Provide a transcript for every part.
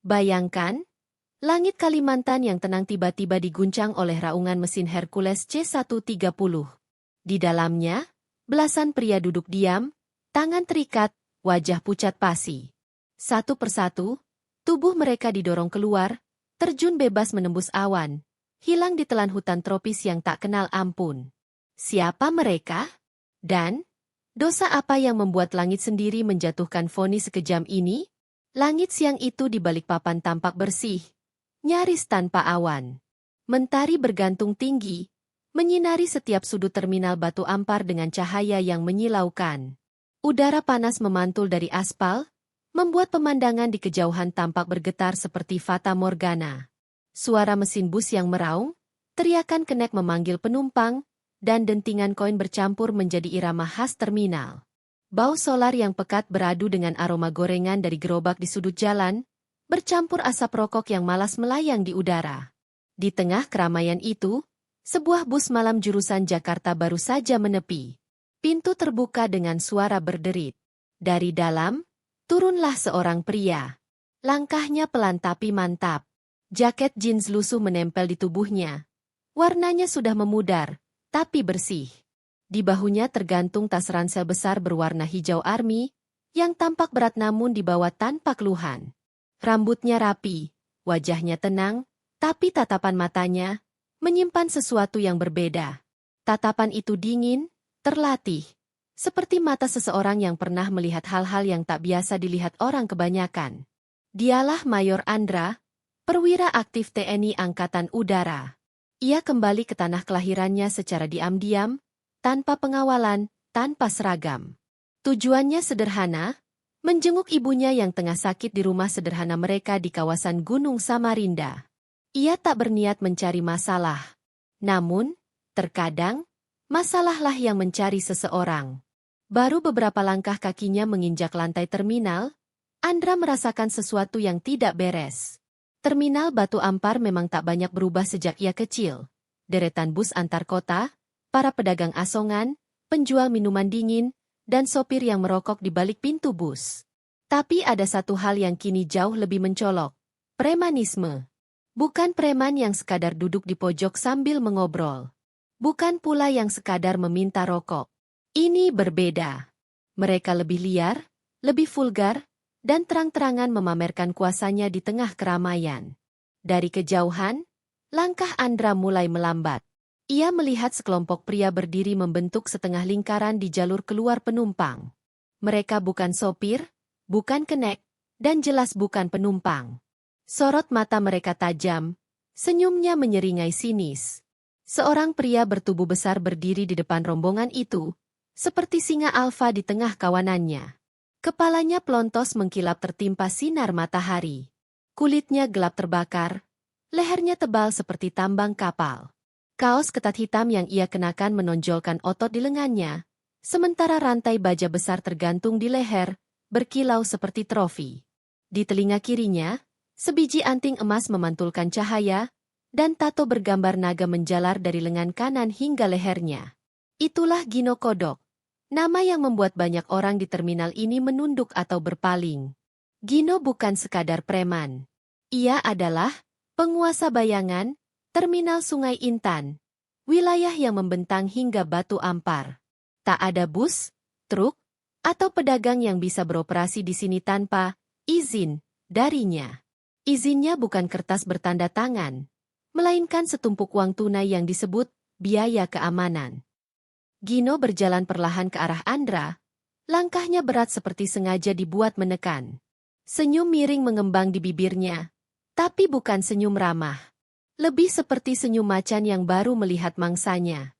Bayangkan, langit Kalimantan yang tenang tiba-tiba diguncang oleh raungan mesin Hercules C-130. Di dalamnya, belasan pria duduk diam, tangan terikat, wajah pucat pasi. Satu persatu, tubuh mereka didorong keluar, terjun bebas menembus awan, hilang ditelan hutan tropis yang tak kenal ampun. Siapa mereka? Dan, dosa apa yang membuat langit sendiri menjatuhkan vonis sekejam ini? Langit siang itu di Balikpapan tampak bersih, nyaris tanpa awan. Mentari bergantung tinggi, menyinari setiap sudut terminal Batu Ampar dengan cahaya yang menyilaukan. Udara panas memantul dari aspal, membuat pemandangan di kejauhan tampak bergetar seperti fata morgana. Suara mesin bus yang meraung, teriakan kenek memanggil penumpang, dan dentingan koin bercampur menjadi irama khas terminal. Bau solar yang pekat beradu dengan aroma gorengan dari gerobak di sudut jalan, bercampur asap rokok yang malas melayang di udara. Di tengah keramaian itu, sebuah bus malam jurusan Jakarta baru saja menepi. Pintu terbuka dengan suara berderit. Dari dalam, turunlah seorang pria. Langkahnya pelan tapi mantap. Jaket jeans lusuh menempel di tubuhnya. Warnanya sudah memudar, tapi bersih. Di bahunya tergantung tas ransel besar berwarna hijau army, yang tampak berat namun dibawa tanpa keluhan. Rambutnya rapi, wajahnya tenang, tapi tatapan matanya menyimpan sesuatu yang berbeda. Tatapan itu dingin, terlatih, seperti mata seseorang yang pernah melihat hal-hal yang tak biasa dilihat orang kebanyakan. Dialah Mayor Andra, perwira aktif TNI Angkatan Udara. Ia kembali ke tanah kelahirannya secara diam-diam, tanpa pengawalan, tanpa seragam. Tujuannya sederhana, menjenguk ibunya yang tengah sakit di rumah sederhana mereka di kawasan Gunung Samarinda. Ia tak berniat mencari masalah. Namun, terkadang, masalahlah yang mencari seseorang. Baru beberapa langkah kakinya menginjak lantai terminal, Andra merasakan sesuatu yang tidak beres. Terminal Batu Ampar memang tak banyak berubah sejak ia kecil. Deretan bus antar kota, para pedagang asongan, penjual minuman dingin, dan sopir yang merokok di balik pintu bus. Tapi ada satu hal yang kini jauh lebih mencolok. Premanisme. Bukan preman yang sekadar duduk di pojok sambil mengobrol. Bukan pula yang sekadar meminta rokok. Ini berbeda. Mereka lebih liar, lebih vulgar, dan terang-terangan memamerkan kuasanya di tengah keramaian. Dari kejauhan, langkah Andra mulai melambat. Ia melihat sekelompok pria berdiri membentuk setengah lingkaran di jalur keluar penumpang. Mereka bukan sopir, bukan kenek, dan jelas bukan penumpang. Sorot mata mereka tajam, senyumnya menyeringai sinis. Seorang pria bertubuh besar berdiri di depan rombongan itu, seperti singa alfa di tengah kawanannya. Kepalanya pelontos mengkilap tertimpa sinar matahari. Kulitnya gelap terbakar, lehernya tebal seperti tambang kapal. Kaos ketat hitam yang ia kenakan menonjolkan otot di lengannya, sementara rantai baja besar tergantung di leher, berkilau seperti trofi. Di telinga kirinya, sebiji anting emas memantulkan cahaya, dan tato bergambar naga menjalar dari lengan kanan hingga lehernya. Itulah Gino Kodok, nama yang membuat banyak orang di terminal ini menunduk atau berpaling. Gino bukan sekadar preman. Ia adalah penguasa bayangan, Terminal Sungai Intan, wilayah yang membentang hingga Batu Ampar. Tak ada bus, truk, atau pedagang yang bisa beroperasi di sini tanpa izin darinya. Izinnya bukan kertas bertanda tangan, melainkan setumpuk uang tunai yang disebut biaya keamanan. Gino berjalan perlahan ke arah Andra, langkahnya berat seperti sengaja dibuat menekan. Senyum miring mengembang di bibirnya, tapi bukan senyum ramah. Lebih seperti senyum macan yang baru melihat mangsanya.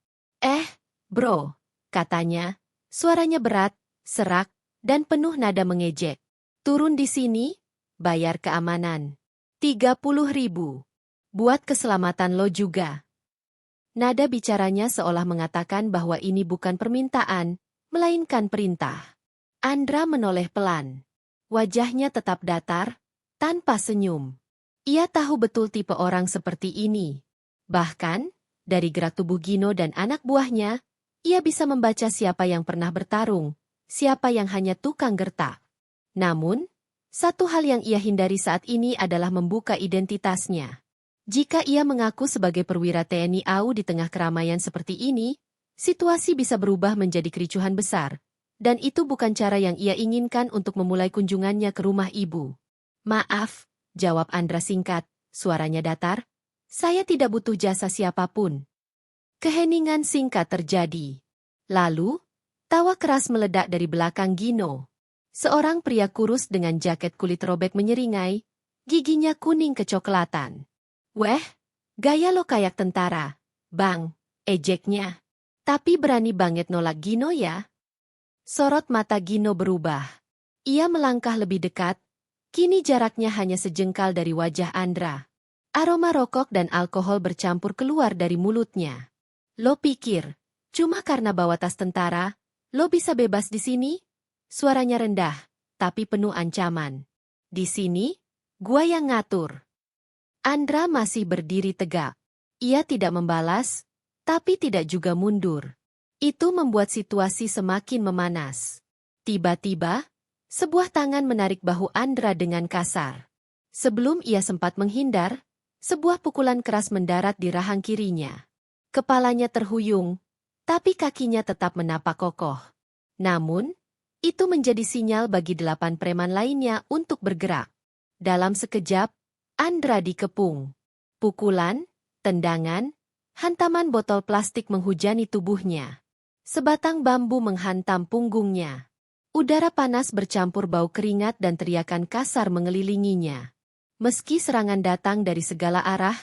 Bro, katanya, suaranya berat, serak, dan penuh nada mengejek. Turun di sini, bayar keamanan. 30.000. Buat keselamatan lo juga. Nada bicaranya seolah mengatakan bahwa ini bukan permintaan, melainkan perintah. Andra menoleh pelan. Wajahnya tetap datar, tanpa senyum. Ia tahu betul tipe orang seperti ini. Bahkan, dari gerak tubuh Gino dan anak buahnya, ia bisa membaca siapa yang pernah bertarung, siapa yang hanya tukang gertak. Namun, Satu hal yang ia hindari saat ini adalah membuka identitasnya. Jika ia mengaku sebagai perwira TNI AU di tengah keramaian seperti ini, situasi bisa berubah menjadi kericuhan besar. Dan itu bukan cara yang ia inginkan untuk memulai kunjungannya ke rumah ibu. Maaf, jawab Andra singkat, suaranya datar. Saya tidak butuh jasa siapapun. Keheningan singkat terjadi. Lalu, tawa keras meledak dari belakang Gino. Seorang pria kurus dengan jaket kulit robek menyeringai, giginya kuning kecoklatan. Weh, gaya lo kayak tentara, Bang, ejeknya. Tapi berani banget nolak Gino ya? Sorot mata Gino berubah. Ia melangkah lebih dekat, kini jaraknya hanya sejengkal dari wajah Andra. Aroma rokok dan alkohol bercampur keluar dari mulutnya. Lo pikir, cuma karena bawa tas tentara, lo bisa bebas di sini? Suaranya rendah, tapi penuh ancaman. Di sini, gua yang ngatur. Andra masih berdiri tegak. Ia tidak membalas, tapi tidak juga mundur. Itu membuat situasi semakin memanas. Tiba-tiba, sebuah tangan menarik bahu Andra dengan kasar. Sebelum ia sempat menghindar, sebuah pukulan keras mendarat di rahang kirinya. Kepalanya terhuyung, tapi kakinya tetap menapak kokoh. Namun, itu menjadi sinyal bagi 8 preman lainnya untuk bergerak. Dalam sekejap, Andra dikepung. Pukulan, tendangan, hantaman botol plastik menghujani tubuhnya. Sebatang bambu menghantam punggungnya. Udara panas bercampur bau keringat dan teriakan kasar mengelilinginya. Meski serangan datang dari segala arah,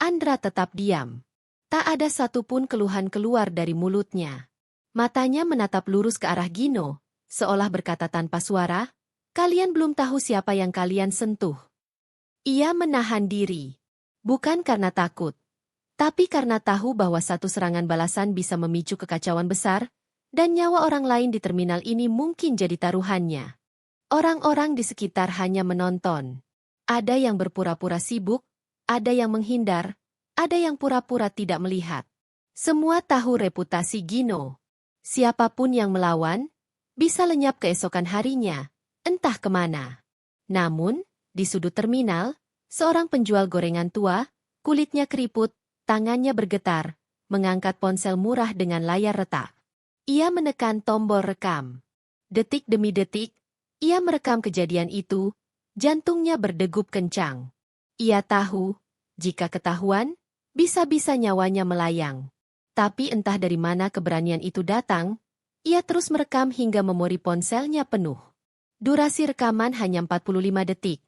Andra tetap diam. Tak ada satupun keluhan keluar dari mulutnya. Matanya menatap lurus ke arah Gino, seolah berkata tanpa suara, "Kalian belum tahu siapa yang kalian sentuh." Ia menahan diri. Bukan karena takut, tapi karena tahu bahwa satu serangan balasan bisa memicu kekacauan besar, dan nyawa orang lain di terminal ini mungkin jadi taruhannya. Orang-orang di sekitar hanya menonton. Ada yang berpura-pura sibuk, ada yang menghindar, ada yang pura-pura tidak melihat. Semua tahu reputasi Gino. Siapapun yang melawan, bisa lenyap keesokan harinya, entah kemana. Namun, di sudut terminal, seorang penjual gorengan tua, kulitnya keriput, tangannya bergetar, mengangkat ponsel murah dengan layar retak. Ia menekan tombol rekam. Detik demi detik, ia merekam kejadian itu, jantungnya berdegup kencang. Ia tahu, jika ketahuan, bisa-bisa nyawanya melayang. Tapi entah dari mana keberanian itu datang, ia terus merekam hingga memori ponselnya penuh. Durasi rekaman hanya 45 detik.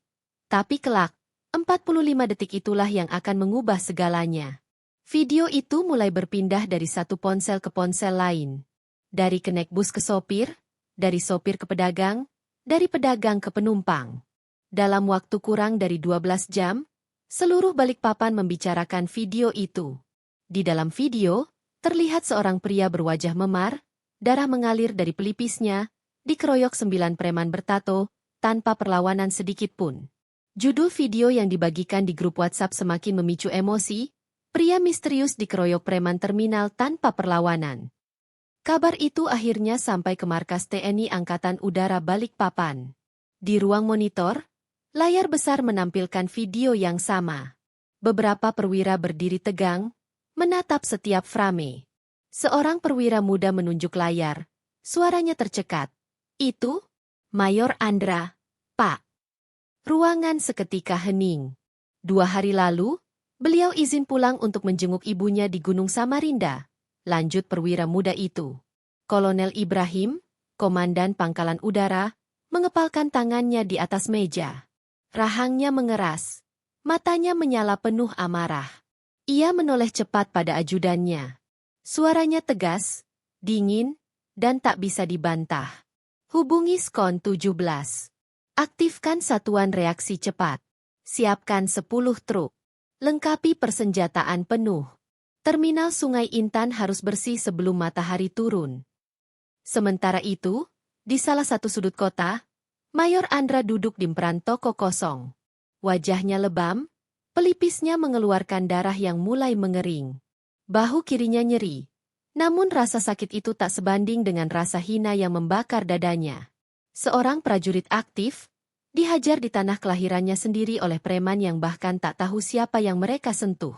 Tapi kelak, 45 detik itulah yang akan mengubah segalanya. Video itu mulai berpindah dari satu ponsel ke ponsel lain. Dari kenek bus ke sopir, dari sopir ke pedagang, dari pedagang ke penumpang. Dalam waktu kurang dari 12 jam, seluruh Balikpapan membicarakan video itu. Di dalam video, terlihat seorang pria berwajah memar, darah mengalir dari pelipisnya, dikeroyok 9 preman bertato, tanpa perlawanan sedikit pun. Judul video yang dibagikan di grup WhatsApp semakin memicu emosi, pria misterius dikeroyok preman terminal tanpa perlawanan. Kabar itu akhirnya sampai ke markas TNI Angkatan Udara Balikpapan. Di ruang monitor, layar besar menampilkan video yang sama. Beberapa perwira berdiri tegang, menatap setiap frame. Seorang perwira muda menunjuk layar, suaranya tercekat. Itu? Mayor Andra, Pak. Ruangan seketika hening. 2 hari lalu, beliau izin pulang untuk menjenguk ibunya di Gunung Samarinda. Lanjut perwira muda itu. Kolonel Ibrahim, Komandan Pangkalan Udara, mengepalkan tangannya di atas meja. Rahangnya mengeras. Matanya menyala penuh amarah. Ia menoleh cepat pada ajudannya. Suaranya tegas, dingin, dan tak bisa dibantah. Hubungi Skon 17. Aktifkan satuan reaksi cepat. Siapkan 10 truk. Lengkapi persenjataan penuh. Terminal Sungai Intan harus bersih sebelum matahari turun. Sementara itu, di salah satu sudut kota, Mayor Andra duduk di emperan toko kosong. Wajahnya lebam, pelipisnya mengeluarkan darah yang mulai mengering. Bahu kirinya nyeri. Namun rasa sakit itu tak sebanding dengan rasa hina yang membakar dadanya. Seorang prajurit aktif, Dihajar di tanah kelahirannya sendiri oleh preman yang bahkan tak tahu siapa yang mereka sentuh.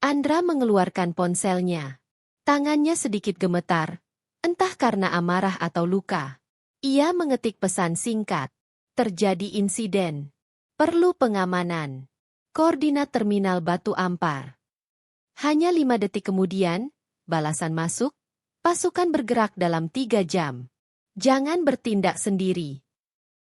Andra mengeluarkan ponselnya. Tangannya sedikit gemetar, entah karena amarah atau luka. Ia mengetik pesan singkat. Terjadi insiden. Perlu pengamanan. Koordinat Terminal Batu Ampar. Hanya 5 detik kemudian, balasan masuk, pasukan bergerak dalam 3 jam. Jangan bertindak sendiri.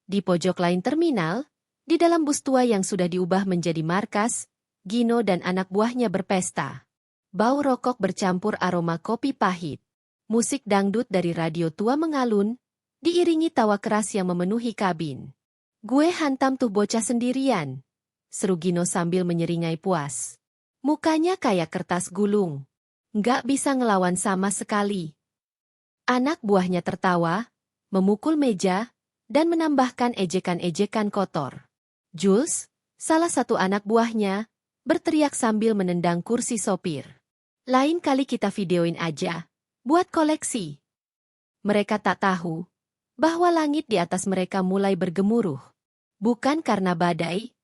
Di pojok lain terminal, di dalam bus tua yang sudah diubah menjadi markas, Gino dan anak buahnya berpesta. Bau rokok bercampur aroma kopi pahit. Musik dangdut dari radio tua mengalun, diiringi tawa keras yang memenuhi kabin. Gue hantam tuh bocah sendirian, seru Gino sambil menyeringai puas. Mukanya kayak kertas gulung. Nggak bisa ngelawan sama sekali. Anak buahnya tertawa, memukul meja, dan menambahkan ejekan-ejekan kotor. Jules, salah satu anak buahnya, berteriak sambil menendang kursi sopir. Lain kali kita videoin aja, buat koleksi. Mereka tak tahu bahwa langit di atas mereka mulai bergemuruh. Bukan karena badai,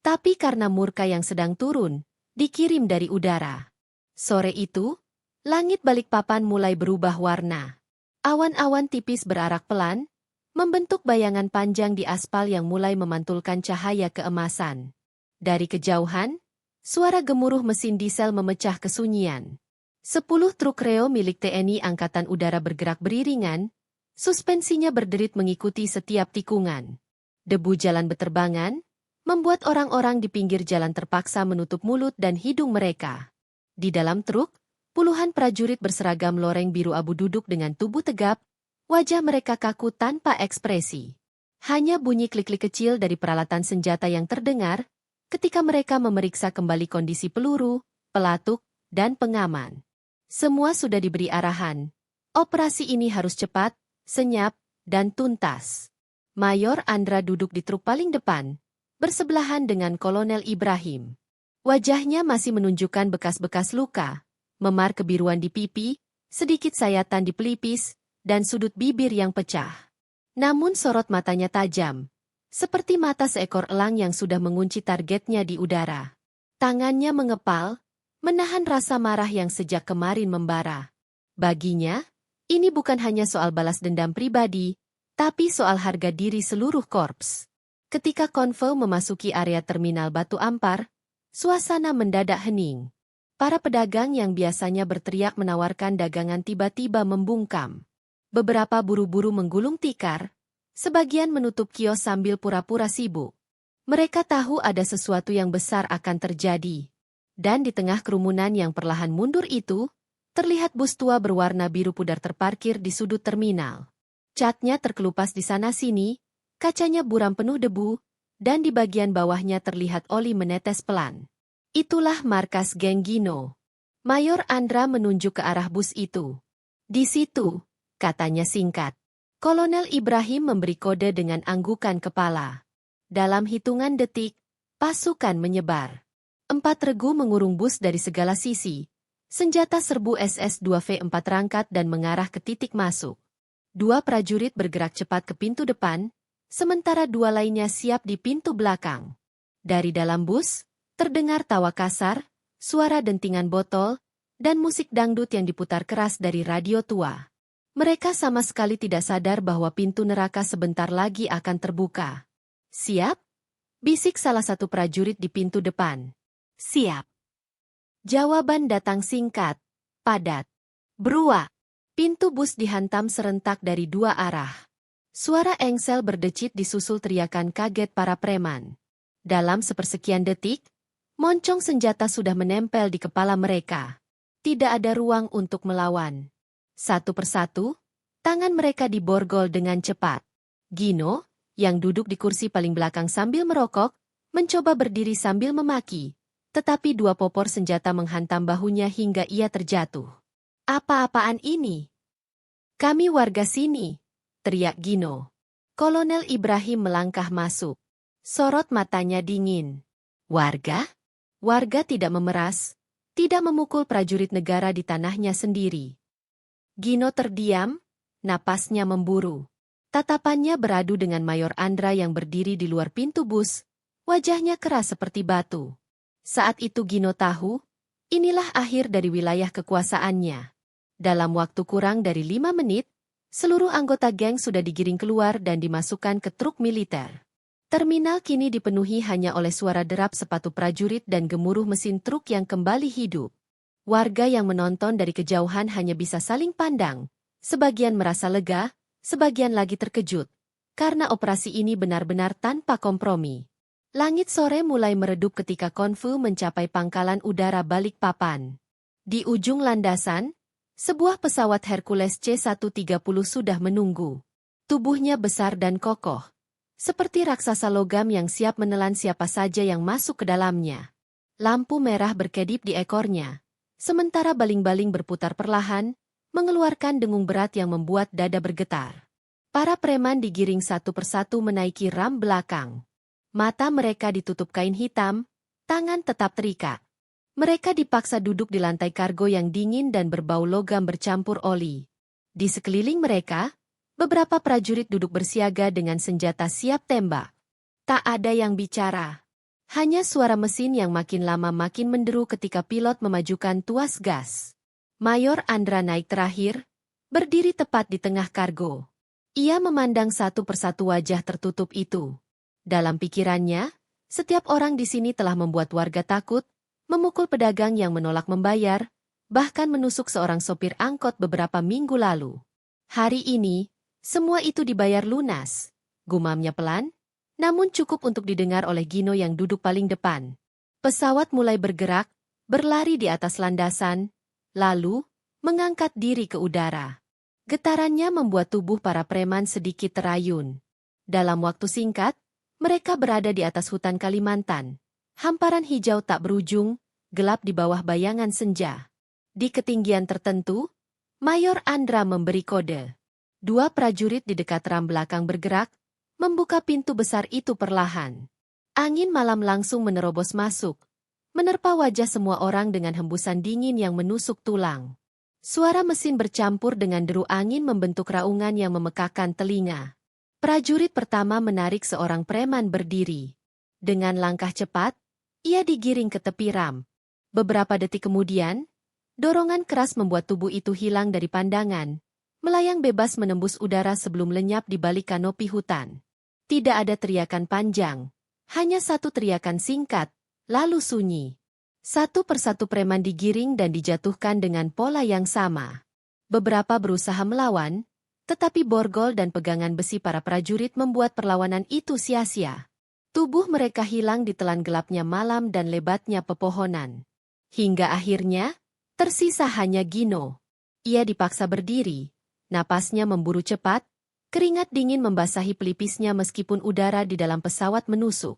tapi karena murka yang sedang turun, dikirim dari udara. Sore itu, langit Balikpapan mulai berubah warna. Awan-awan tipis berarak pelan, membentuk bayangan panjang di aspal yang mulai memantulkan cahaya keemasan. Dari kejauhan, suara gemuruh mesin diesel memecah kesunyian. 10 truk Reo milik TNI Angkatan Udara bergerak beriringan, suspensinya berderit mengikuti setiap tikungan. Debu jalan beterbangan, membuat orang-orang di pinggir jalan terpaksa menutup mulut dan hidung mereka. Di dalam truk, puluhan prajurit berseragam loreng biru abu duduk dengan tubuh tegap, wajah mereka kaku tanpa ekspresi. Hanya bunyi klik-klik kecil dari peralatan senjata yang terdengar ketika mereka memeriksa kembali kondisi peluru, pelatuk, dan pengaman. Semua sudah diberi arahan. Operasi ini harus cepat, senyap, dan tuntas. Mayor Andra duduk di truk paling depan, bersebelahan dengan Kolonel Ibrahim. Wajahnya masih menunjukkan bekas-bekas luka, memar kebiruan di pipi, sedikit sayatan di pelipis, dan sudut bibir yang pecah. Namun sorot matanya tajam, seperti mata seekor elang yang sudah mengunci targetnya di udara. Tangannya mengepal, menahan rasa marah yang sejak kemarin membara. Baginya, ini bukan hanya soal balas dendam pribadi, tapi soal harga diri seluruh korps. Ketika konvoi memasuki area terminal Batu Ampar, suasana mendadak hening. Para pedagang yang biasanya berteriak menawarkan dagangan tiba-tiba membungkam. Beberapa buru-buru menggulung tikar, sebagian menutup kios sambil pura-pura sibuk. Mereka tahu ada sesuatu yang besar akan terjadi. Dan di tengah kerumunan yang perlahan mundur itu, terlihat bus tua berwarna biru pudar terparkir di sudut terminal. Catnya terkelupas di sana-sini, kacanya buram penuh debu, dan di bagian bawahnya terlihat oli menetes pelan. Itulah markas geng Gino. Mayor Andra menunjuk ke arah bus itu. Di situ, katanya singkat. Kolonel Ibrahim memberi kode dengan anggukan kepala. Dalam hitungan detik, pasukan menyebar. 4 regu mengurung bus dari segala sisi. Senjata serbu SS-2V4 rangkat dan mengarah ke titik masuk. 2 prajurit bergerak cepat ke pintu depan, sementara 2 lainnya siap di pintu belakang. Dari dalam bus, terdengar tawa kasar, suara dentingan botol, dan musik dangdut yang diputar keras dari radio tua. Mereka sama sekali tidak sadar bahwa pintu neraka sebentar lagi akan terbuka. Siap? Bisik salah satu prajurit di pintu depan. Siap. Jawaban datang singkat, padat. Berua. Pintu bus dihantam serentak dari 2 arah. Suara engsel berdecit disusul teriakan kaget para preman. Dalam sepersekian detik, moncong senjata sudah menempel di kepala mereka. Tidak ada ruang untuk melawan. Satu persatu, tangan mereka diborgol dengan cepat. Gino, yang duduk di kursi paling belakang sambil merokok, mencoba berdiri sambil memaki, tetapi 2 popor senjata menghantam bahunya hingga ia terjatuh. Apa-apaan ini? Kami warga sini, teriak Gino. Kolonel Ibrahim melangkah masuk. Sorot matanya dingin. Warga? Warga tidak memeras, tidak memukul prajurit negara di tanahnya sendiri. Gino terdiam, napasnya memburu. Tatapannya beradu dengan Mayor Andra yang berdiri di luar pintu bus, wajahnya keras seperti batu. Saat itu Gino tahu, inilah akhir dari wilayah kekuasaannya. Dalam waktu kurang dari 5 menit, seluruh anggota geng sudah digiring keluar dan dimasukkan ke truk militer. Terminal kini dipenuhi hanya oleh suara derap sepatu prajurit dan gemuruh mesin truk yang kembali hidup. Warga yang menonton dari kejauhan hanya bisa saling pandang. Sebagian merasa lega, sebagian lagi terkejut. Karena operasi ini benar-benar tanpa kompromi. Langit sore mulai meredup ketika konvoi mencapai pangkalan udara Balikpapan. Di ujung landasan, sebuah pesawat Hercules C-130 sudah menunggu. Tubuhnya besar dan kokoh, seperti raksasa logam yang siap menelan siapa saja yang masuk ke dalamnya. Lampu merah berkedip di ekornya, sementara baling-baling berputar perlahan, mengeluarkan dengung berat yang membuat dada bergetar. Para preman digiring satu persatu menaiki ram belakang. Mata mereka ditutup kain hitam, tangan tetap terikat. Mereka dipaksa duduk di lantai kargo yang dingin dan berbau logam bercampur oli. Di sekeliling mereka, beberapa prajurit duduk bersiaga dengan senjata siap tembak. Tak ada yang bicara. Hanya suara mesin yang makin lama makin menderu ketika pilot memajukan tuas gas. Mayor Andra naik terakhir, berdiri tepat di tengah kargo. Ia memandang satu persatu wajah tertutup itu. Dalam pikirannya, setiap orang di sini telah membuat warga takut, memukul pedagang yang menolak membayar, bahkan menusuk seorang sopir angkot beberapa minggu lalu. Hari ini, semua itu dibayar lunas, gumamnya pelan, namun cukup untuk didengar oleh Gino yang duduk paling depan. Pesawat mulai bergerak, berlari di atas landasan, lalu mengangkat diri ke udara. Getarannya membuat tubuh para preman sedikit terayun. Dalam waktu singkat, mereka berada di atas hutan Kalimantan. Hamparan hijau tak berujung, gelap di bawah bayangan senja. Di ketinggian tertentu, Mayor Andra memberi kode. 2 prajurit di dekat ram belakang bergerak, membuka pintu besar itu perlahan. Angin malam langsung menerobos masuk, menerpa wajah semua orang dengan hembusan dingin yang menusuk tulang. Suara mesin bercampur dengan deru angin membentuk raungan yang memekakkan telinga. Prajurit pertama menarik seorang preman berdiri. Dengan langkah cepat, ia digiring ke tepi ram. Beberapa detik kemudian, dorongan keras membuat tubuh itu hilang dari pandangan, melayang bebas menembus udara sebelum lenyap di balik kanopi hutan. Tidak ada teriakan panjang, hanya satu teriakan singkat, lalu sunyi. Satu persatu preman digiring dan dijatuhkan dengan pola yang sama. Beberapa berusaha melawan, tetapi borgol dan pegangan besi para prajurit membuat perlawanan itu sia-sia. Tubuh mereka hilang di telan gelapnya malam dan lebatnya pepohonan. Hingga akhirnya, tersisa hanya Gino. Ia dipaksa berdiri. Napasnya memburu cepat, keringat dingin membasahi pelipisnya meskipun udara di dalam pesawat menusuk.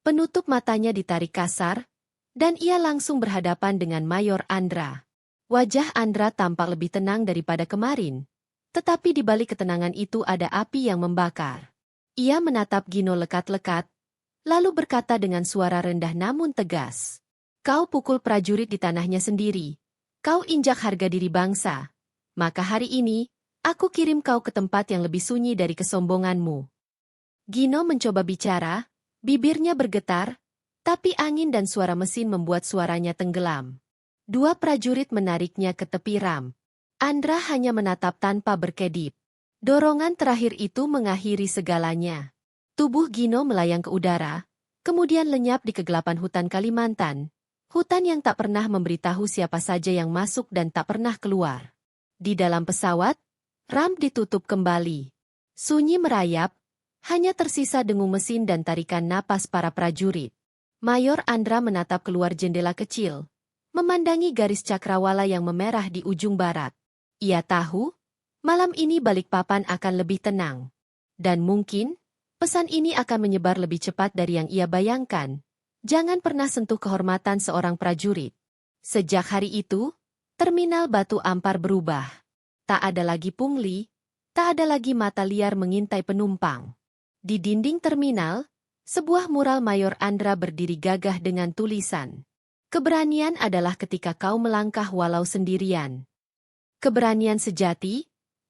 Penutup matanya ditarik kasar, dan ia langsung berhadapan dengan Mayor Andra. Wajah Andra tampak lebih tenang daripada kemarin, tetapi di balik ketenangan itu ada api yang membakar. Ia menatap Gino lekat-lekat, lalu berkata dengan suara rendah namun tegas. Kau pukul prajurit di tanahnya sendiri. Kau injak harga diri bangsa. Maka hari ini, aku kirim kau ke tempat yang lebih sunyi dari kesombonganmu. Gino mencoba bicara, bibirnya bergetar, tapi angin dan suara mesin membuat suaranya tenggelam. 2 prajurit menariknya ke tepi ram. Andra hanya menatap tanpa berkedip. Dorongan terakhir itu mengakhiri segalanya. Tubuh Gino melayang ke udara, kemudian lenyap di kegelapan hutan Kalimantan. Hutan yang tak pernah memberitahu siapa saja yang masuk dan tak pernah keluar. Di dalam pesawat, ram ditutup kembali. Sunyi merayap, hanya tersisa dengung mesin dan tarikan napas para prajurit. Mayor Andra menatap keluar jendela kecil, memandangi garis cakrawala yang memerah di ujung barat. Ia tahu, malam ini Balikpapan akan lebih tenang. Dan mungkin, pesan ini akan menyebar lebih cepat dari yang ia bayangkan. Jangan pernah sentuh kehormatan seorang prajurit. Sejak hari itu, terminal Batu Ampar berubah. Tak ada lagi pungli, tak ada lagi mata liar mengintai penumpang. Di dinding terminal, sebuah mural Mayor Andra berdiri gagah dengan tulisan. Keberanian adalah ketika kau melangkah walau sendirian. Keberanian sejati,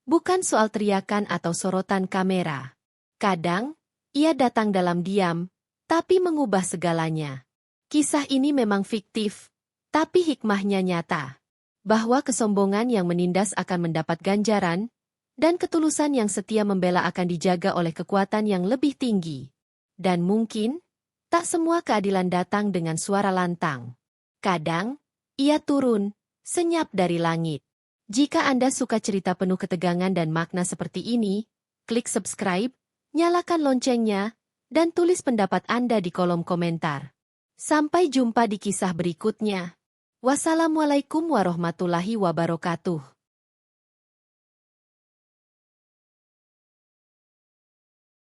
Bukan soal teriakan atau sorotan kamera. Kadang, ia datang dalam diam, tapi mengubah segalanya. Kisah ini memang fiktif, tapi hikmahnya nyata. Bahwa kesombongan yang menindas akan mendapat ganjaran, dan ketulusan yang setia membela akan dijaga oleh kekuatan yang lebih tinggi. Dan mungkin, tak semua keadilan datang dengan suara lantang. Kadang, ia turun, senyap dari langit. Jika Anda suka cerita penuh ketegangan dan makna seperti ini, klik subscribe, nyalakan loncengnya, dan tulis pendapat Anda di kolom komentar. Sampai jumpa di kisah berikutnya. Wassalamualaikum warahmatullahi wabarakatuh.